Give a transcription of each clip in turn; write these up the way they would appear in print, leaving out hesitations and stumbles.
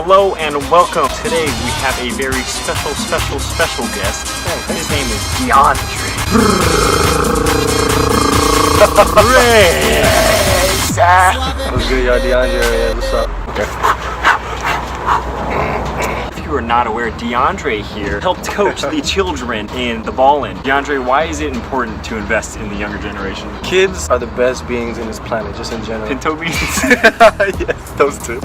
Hello and welcome. Today we have a very special guest. His name is DeAndre. Reyes. What's good, y'all? DeAndre Reyes. What's up? Okay. If you are not aware, DeAndre here helped coach the children in the ballin'. DeAndre, why is it important to invest in the younger generation? Kids are the best beings in this planet, just in general. Pinto beans? Yes, those two.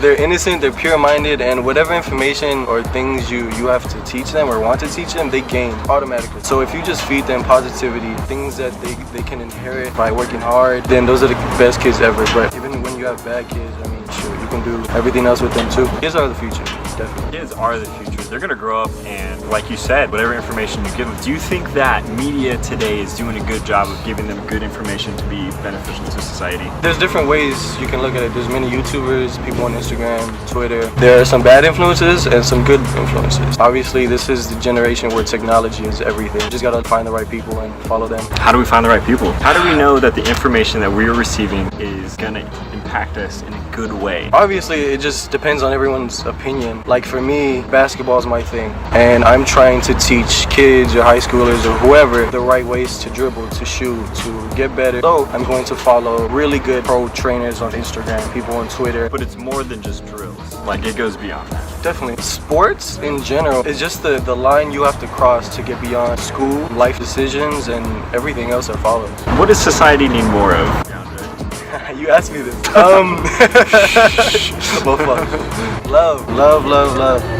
They're innocent, they're pure-minded, and whatever information or things you have to teach them or want to teach them, they gain automatically. So if you just feed them positivity, things that they can inherit by working hard, then those are the best kids ever. But even when you have bad kids, I mean, sure, you can do everything else with them too. Kids are the future, definitely. Kids are the future. They're gonna grow up and, like you said, whatever information you give them. Do you think that media today is doing a good job of giving them good information to be beneficial to society? There's different ways you can look at it. There's many YouTubers, people on Instagram, Twitter. There are some bad influences and some good influences. Obviously, this is the generation where technology is everything. You just gotta find the right people and follow them. How do we find the right people? How do we know that the information that we're receiving is gonna impact us in a good way? Obviously, it just depends on everyone's opinion. Like for me, basketball is my thing, and I'm trying to teach kids or high schoolers or whoever the right ways to dribble, to shoot, to get better. So I'm going to follow really good pro trainers on Instagram, people on Twitter. But it's more than just drills. Like, it goes beyond that. Definitely. Sports in general is just the line you have to cross to get beyond school, life decisions, and everything else that follows. What does society need more of? You asked me this. Well, fuck. Love.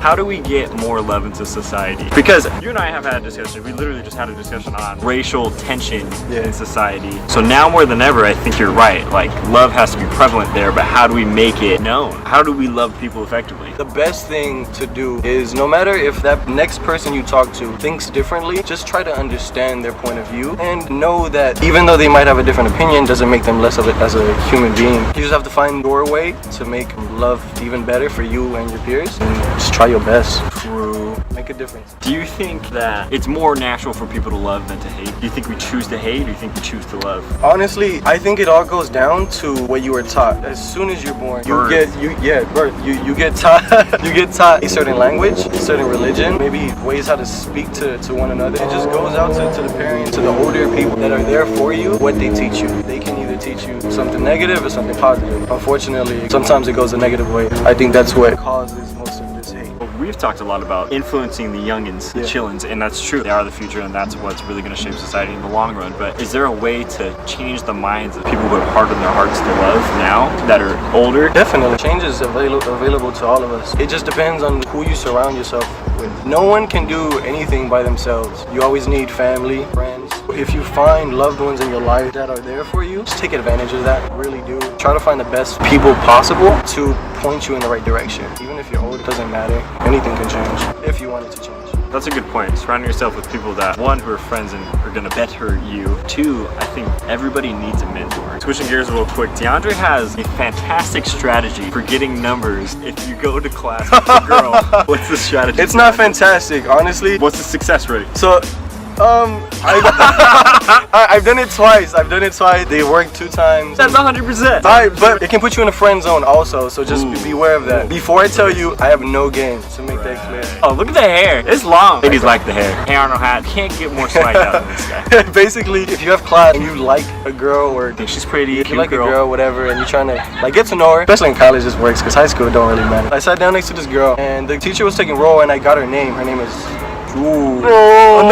How do we get more love into society? Because you and I have had a discussion. We literally just had a discussion on racial tension in society. So now more than ever, I think you're right. Like, love has to be prevalent there, but how do we make it known? How do we love people effectively? The best thing to do is, no matter if that next person you talk to thinks differently, just try to understand their point of view and know that even though they might have a different opinion, doesn't make them less of it as a human being. You just have to find your way to make love even better for you and your peers, and just try your best to make a difference. Do you think that it's more natural for people to love than to hate? Do you think we choose to hate, or do you think we choose to love? Honestly, I think it all goes down to what you were taught. As soon as you're born, you get taught a certain language, a certain religion, maybe ways how to speak to one another. It just goes out to the parents, to the older people that are there for you, what they teach you. They can either teach you something negative or something positive. Unfortunately, sometimes it goes a negative way. I think that's what causes most of this hate. Well, we've talked a lot about influencing the youngins, the chillins, and that's true. They are the future, and that's what's really going to shape society in the long run. But is there a way to change the minds of people who have hardened their hearts to love now that are older? Definitely. Change is available to all of us. It just depends on who you surround yourself with. No one can do anything by themselves. You always need family, friends. If you find loved ones in your life that are there for you, just take advantage of that. Really do. Try to find the best people possible to point you in the right direction. Even if you're old, it doesn't matter. Anything can change if you want it to change. That's a good point. Surrounding yourself with people that, one, who are friends and are gonna better you. Two, I think everybody needs a mentor. Switching gears real quick, DeAndre has a fantastic strategy for getting numbers if you go to class with a girl. What's the strategy? It's not fantastic, honestly. What's the success rate? So, I've done it twice. They worked 2 times. That's 100%. Alright, but it can put you in a friend zone also, so just beware of that. Before I tell you, I have no game, to make that clear. Oh, look at the hair. It's long. Ladies like the hair. Hair on her hat. Can't get more swagged out than this guy. Basically, if you have class and you like a girl or think she's pretty, if you like a girl, whatever, and you're trying to like get to know her, especially in college this works because high school don't really matter. I sat down next to this girl and the teacher was taking roll and I got her name. Her name is I'm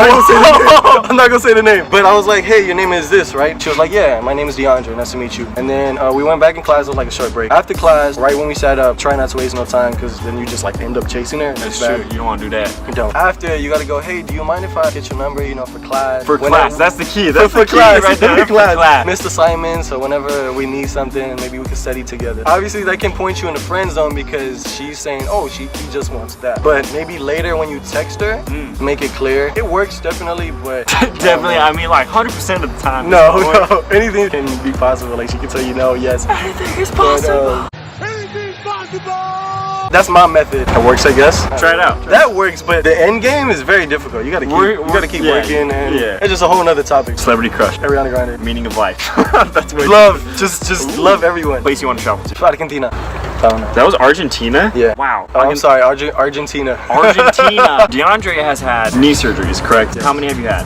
not gonna say the name. But I was like, hey, your name is this, right? She was like, yeah, my name is DeAndre, nice to meet you. And then we went back in class with like a short break. After class, right when we sat up, try not to waste no time because then you just like end up chasing her. That's true, you don't want to do that. You don't. After, you gotta go, hey, do you mind if I get your number, you know, for class? For class, that's the key. That's for the key class, right there. For class. Missed assignments, so whenever we need something, maybe we can study together. Obviously, that can point you in the friend zone because she's saying, oh, he just wants that. But maybe later when you text her, make it clear. It works definitely, but definitely. I mean, like 100% of the time. No, anything can be possible. Like she can tell you no, yes. Anything is possible. Anything's possible. That's my method. It works, I guess. Try it out. That works, but the end game is very difficult. You gotta keep working, and it's just a whole nother topic. Celebrity crush. Ariana Grande. Meaning of life. That's what love. Just love everyone. Place you want to travel to. Argentina. That was Argentina? Yeah. Wow. Oh, I'm sorry, Argentina. Argentina. DeAndre has had knee surgeries, correct? How many have you had?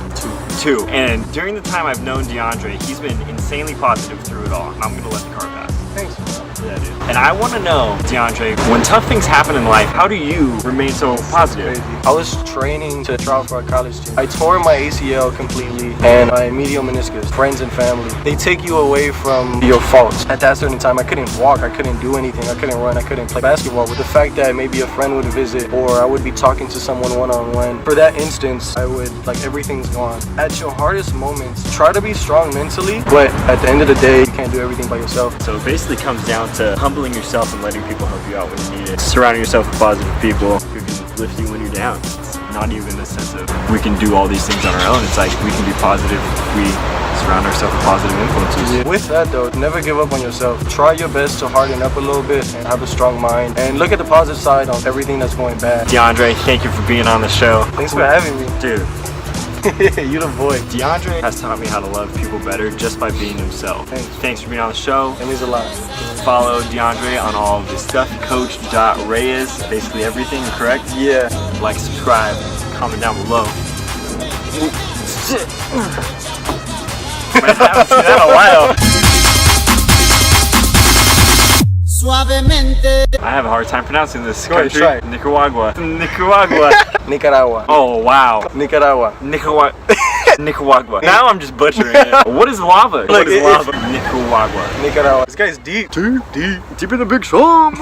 Two. And during the time I've known DeAndre, he's been insanely positive through it all. And I'm gonna let the card pass. Thanks. Yeah, dude. And I want to know, DeAndre, when tough things happen in life, how do you remain so positive? Crazy. I was training to try out for a college team. I tore my ACL completely and my medial meniscus. Friends and family, they take you away from your faults. At that certain time, I couldn't walk, I couldn't do anything, I couldn't run, I couldn't play basketball. With the fact that maybe a friend would visit or I would be talking to someone one-on-one, for that instance, I would, like, everything's gone. At your hardest moments, try to be strong mentally, but at the end of the day, you can't do everything by yourself. So it basically comes down to humbling yourself and letting people help you out when you need it. Surrounding yourself with positive people who can lift you when you're down. It's not even a sense of we can do all these things on our own. It's like we can be positive if we surround ourselves with positive influences. Yeah. With that though, never give up on yourself. Try your best to harden up a little bit and have a strong mind. And look at the positive side on everything that's going bad. DeAndre, thank you for being on the show. Thanks for having me. Dude. You the boy. DeAndre has taught me how to love people better just by being himself. Thanks for being on the show. It means a lot. Follow DeAndre on all of his stuff. Coach.Reyes. Basically everything, correct? Yeah. Like, subscribe, comment down below. Man, I haven't seen that in a while. I have a hard time pronouncing this country. Try it. Nicaragua. Nicaragua. Nicaragua. Oh, wow. Nicaragua. Nicaragua. Now I'm just butchering it. What is lava? What is lava? Nicaragua. Nicaragua. This guy's deep. Deep in the big swamp.